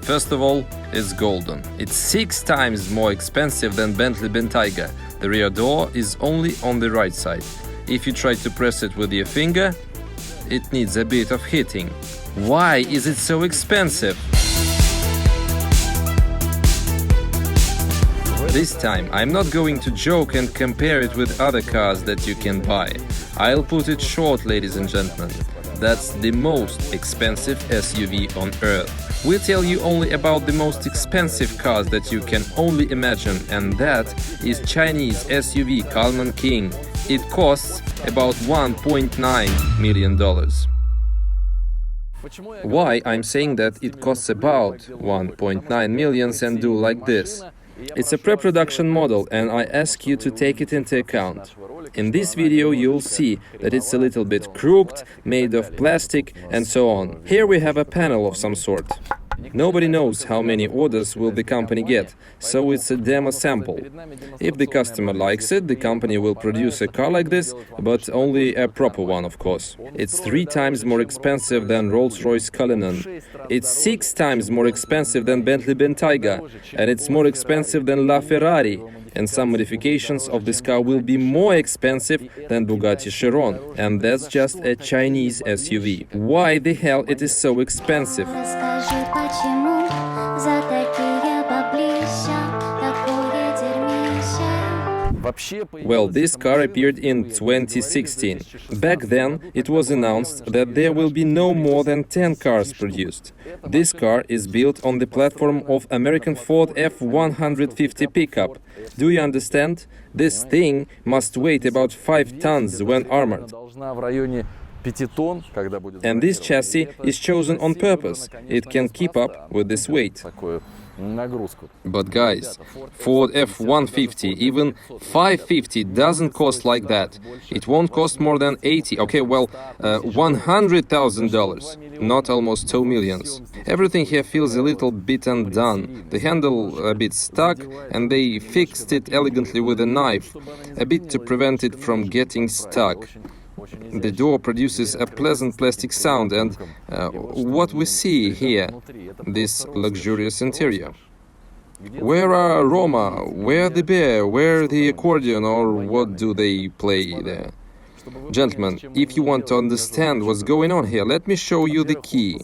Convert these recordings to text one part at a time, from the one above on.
First of all, it's golden. It's 6 times more expensive than Bentley Bentayga. The rear door is only on the right side. If you try to press it with your finger, it needs a bit of hitting. Why is it so expensive? This time, I'm not going to joke and compare it with other cars that you can buy. I'll put it short, ladies and gentlemen. That's the most expensive SUV on earth. We'll tell you only about the most expensive cars that you can only imagine, and that is Chinese SUV Karlmann King. It costs about $1.9 million. Why I'm saying that it costs about 1.9 million and do like this? It's a pre-production model, and I ask you to take it into account. In this video you'll see that it's a little bit crooked, made of plastic and so on. Here we have a panel of some sort. Nobody knows how many orders will the company get, so it's a demo sample. If the customer likes it, the company will produce a car like this, but only a proper one, of course. It's 3 times more expensive than Rolls-Royce Cullinan. It's 6 times more expensive than Bentley Bentayga, and it's more expensive than LaFerrari. And some modifications of this car will be more expensive than Bugatti Chiron, and that's just a Chinese SUV. Why the hell it is so expensive? Well, this car appeared in 2016. Back then, it was announced that there will be no more than 10 cars produced. This car is built on the platform of American Ford F-150 pickup. Do you understand? This thing must weigh about 5 tons when armored. And this chassis is chosen on purpose. It can keep up with this weight. But guys, Ford F-150, even 550 doesn't cost like that. It won't cost more than $100,000, not almost 2 millions. Everything here feels a little bit undone. The handle a bit stuck, and they fixed it elegantly with a knife, a bit to prevent it from getting stuck. The door produces a pleasant plastic sound, and what we see here, this luxurious interior. Where are Roma? Where the bear? Where the accordion? Or what do they play there? Gentlemen, if you want to understand what's going on here, let me show you the key.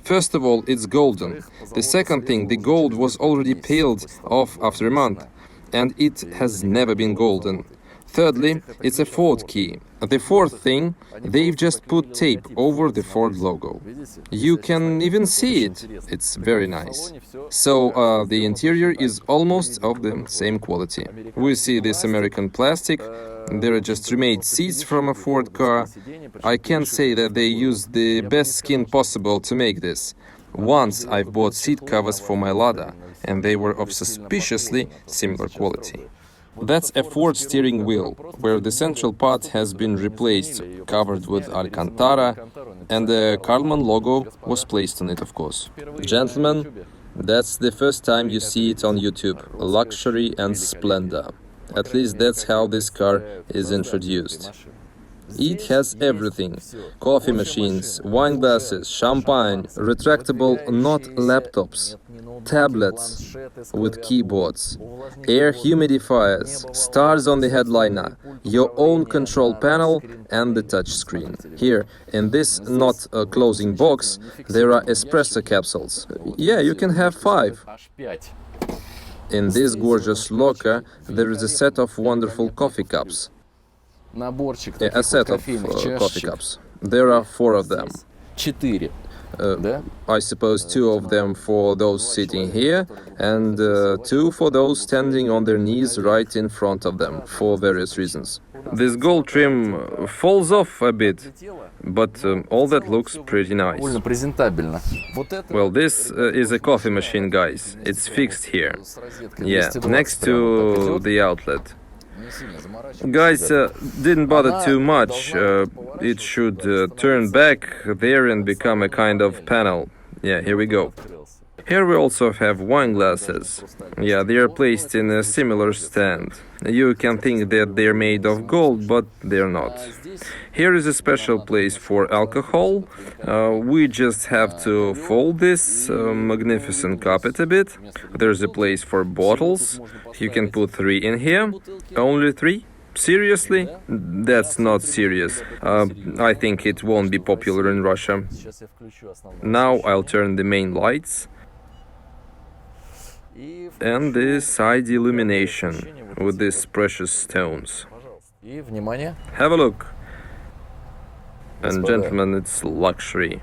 First of all, it's golden. The second thing, the gold was already peeled off after a month, and it has never been golden. Thirdly, it's a Ford key. The fourth thing, they've just put tape over the Ford logo. You can even see it. It's very nice. So, the interior is almost of the same quality. We see this American plastic. There are just remade seats from a Ford car. I can say that they used the best skin possible to make this. Once I've bought seat covers for my Lada, and they were of suspiciously similar quality. That's a Ford steering wheel, where the central part has been replaced, covered with Alcantara, and the Karlmann logo was placed on it, of course. Gentlemen, that's the first time you see it on YouTube, luxury and splendor. At least that's how this car is introduced. It has everything: coffee machines, wine glasses, champagne, retractable not laptops, tablets with keyboards, air humidifiers, stars on the headliner, your own control panel and the touch screen. Here, in this not closing box, there are espresso capsules. Yeah, you can have 5. In this gorgeous locker, there is a set of wonderful coffee cups. A set of coffee cups. There are 4 of them. I suppose 2 of them for those sitting here, and 2 for those standing on their knees right in front of them, for various reasons. This gold trim falls off a bit, but all that looks pretty nice. Well, this is a coffee machine, guys. It's fixed here. Yeah, next to the outlet. Guys, didn't bother too much. It should turn back there and become a kind of panel. Yeah, here we go. Here we also have wine glasses. Yeah, they are placed in a similar stand. You can think that they're made of gold, but they're not. Here is a special place for alcohol. We just have to fold this magnificent carpet a bit. There's a place for bottles. You can put 3 in here. Only 3? Seriously? That's not serious. I think it won't be popular in Russia. Now I'll turn the main lights. And the side illumination with these precious stones. Have a look. And gentlemen, it's luxury.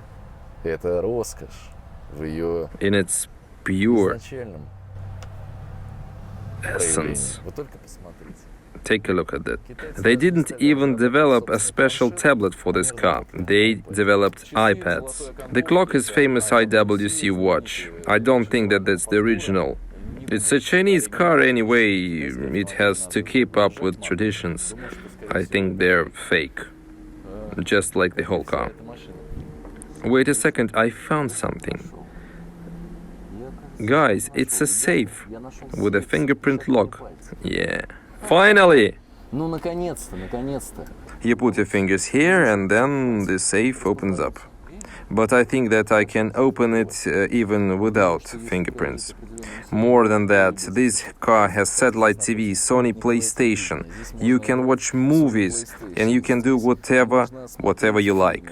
In its pure essence. Take a look at that. They didn't even develop a special tablet for this car. They developed iPads. The clock is famous IWC watch. I don't think that that's the original. It's a Chinese car anyway. It has to keep up with traditions. I think they're fake. Just like the whole car. Wait a second, I found something. Guys, it's a safe with a fingerprint lock. Yeah. Finally! You put your fingers here and then the safe opens up. But I think that I can open it even without fingerprints. More than that, this car has satellite TV, Sony PlayStation. You can watch movies and you can do whatever you like.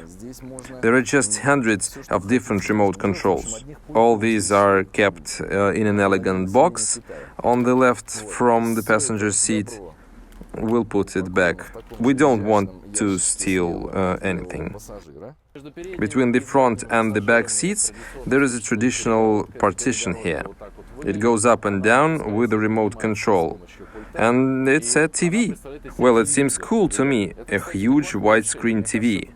There are just hundreds of different remote controls. All these are kept in an elegant box on the left from the passenger seat. We'll put it back. We don't want to steal anything. Between the front and the back seats, there is a traditional partition here. It goes up and down with a remote control. And it's a TV. Well, it seems cool to me, a huge widescreen TV,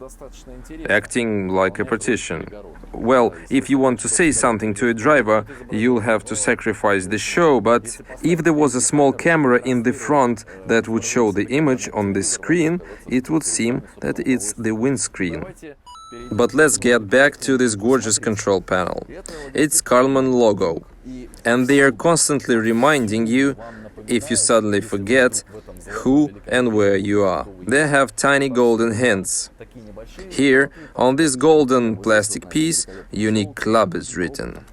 acting like a partition. Well, if you want to say something to a driver, you'll have to sacrifice the show, but if there was a small camera in the front that would show the image on the screen, it would seem that it's the windscreen. But let's get back to this gorgeous control panel. It's Karlmann logo, and they are constantly reminding you if you suddenly forget who and where you are. They have tiny golden hints. Here, on this golden plastic piece, Unique Club is written.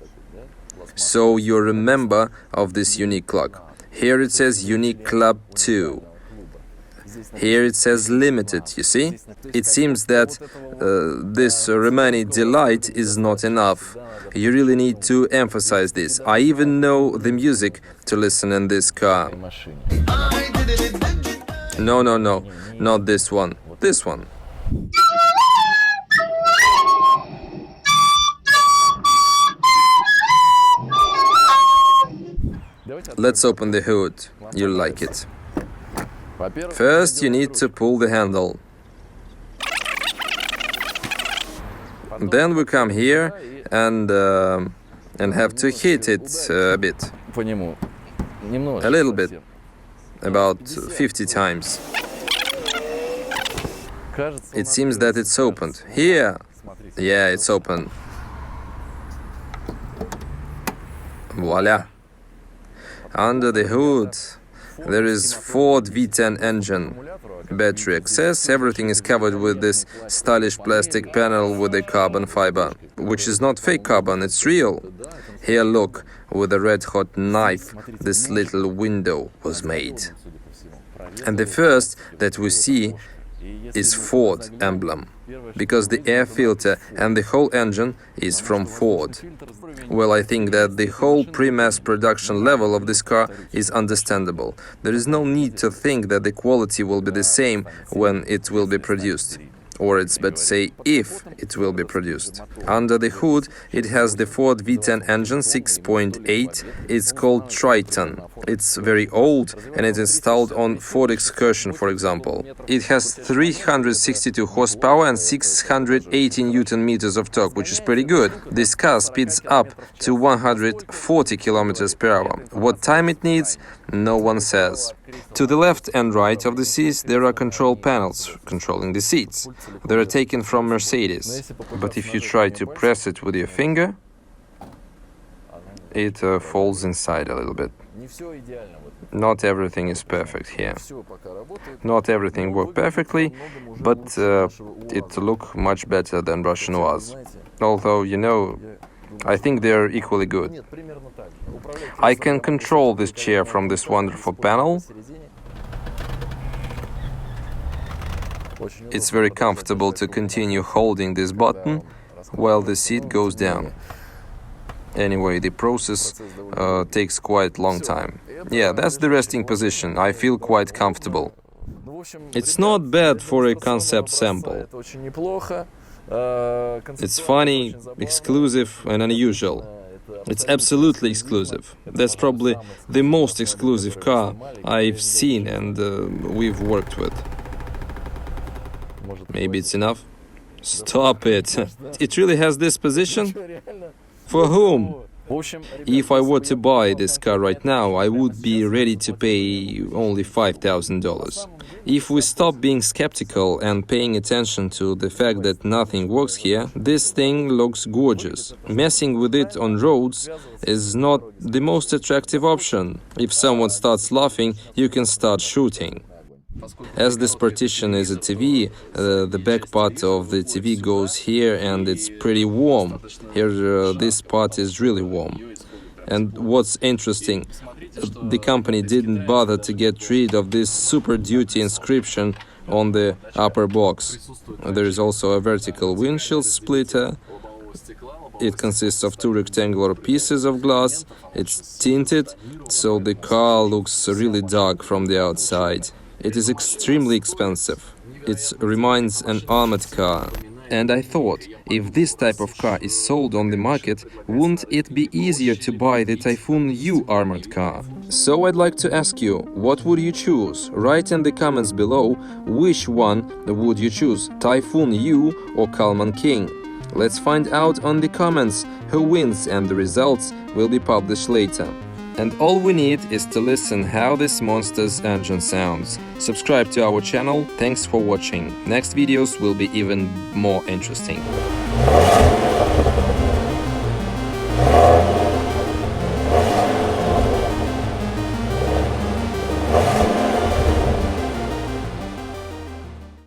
So you're a member of this unique club. Here it says Unique Club 2. Here it says limited, you see? It seems that this Romani delight is not enough. You really need to emphasize this. I even know the music to listen in this car. No, not this one. This one. Let's open the hood. You'll like it. First, you need to pull the handle. Then we come here and have to hit it a bit. A little bit. About 50 times. It seems that it's opened. Here! Yeah, it's open. Voila! Under the hood, there is Ford V10 engine. Battery access, everything is covered with this stylish plastic panel with a carbon fiber, which is not fake carbon, it's real. Here look, with a red-hot knife, this little window was made. And the first that we see is Ford emblem, because the air filter and the whole engine is from Ford. Well, I think that the whole pre-mass production level of this car is understandable. There is no need to think that the quality will be the same when it will be produced. Or it's better to say, if it will be produced. Under the hood, it has the Ford V10 engine 6.8. It's called Triton. It's very old and it's installed on Ford Excursion, for example. It has 362 horsepower and 680 Newton-meters of torque, which is pretty good. This car speeds up to 140 kilometers per hour. What time it needs, no one says. To the left and right of the seats, there are control panels controlling the seats. They are taken from Mercedes. But if you try to press it with your finger, it falls inside a little bit. Not everything is perfect here. Not everything worked perfectly, but it looked much better than Russian was. Although, you know, I think they're equally good. I can control this chair from this wonderful panel. It's very comfortable to continue holding this button while the seat goes down. Anyway, the process takes quite a long time. Yeah, that's the resting position. I feel quite comfortable. It's not bad for a concept sample. It's funny, exclusive and unusual. It's absolutely exclusive. That's probably the most exclusive car I've seen and we've worked with. Maybe it's enough? Stop it! It really has this position? For whom? If I were to buy this car right now, I would be ready to pay only $5,000. If we stop being skeptical and paying attention to the fact that nothing works here, this thing looks gorgeous. Messing with it on roads is not the most attractive option. If someone starts laughing, you can start shooting. As this partition is a TV, the back part of the TV goes here and it's pretty warm. Here, this part is really warm. And what's interesting, the company didn't bother to get rid of this Super Duty inscription on the upper box. There is also a vertical windshield splitter. It consists of two rectangular pieces of glass. It's tinted, so the car looks really dark from the outside. It is extremely expensive. It reminds an armored car. And I thought, if this type of car is sold on the market, wouldn't it be easier to buy the Typhoon U armored car? So I'd like to ask you, what would you choose? Write in the comments below, which one would you choose, Typhoon U or Karlmann King? Let's find out on the comments who wins, and the results will be published later. And all we need is to listen how this monster's engine sounds. Subscribe to our channel. Thanks for watching. Next videos will be even more interesting.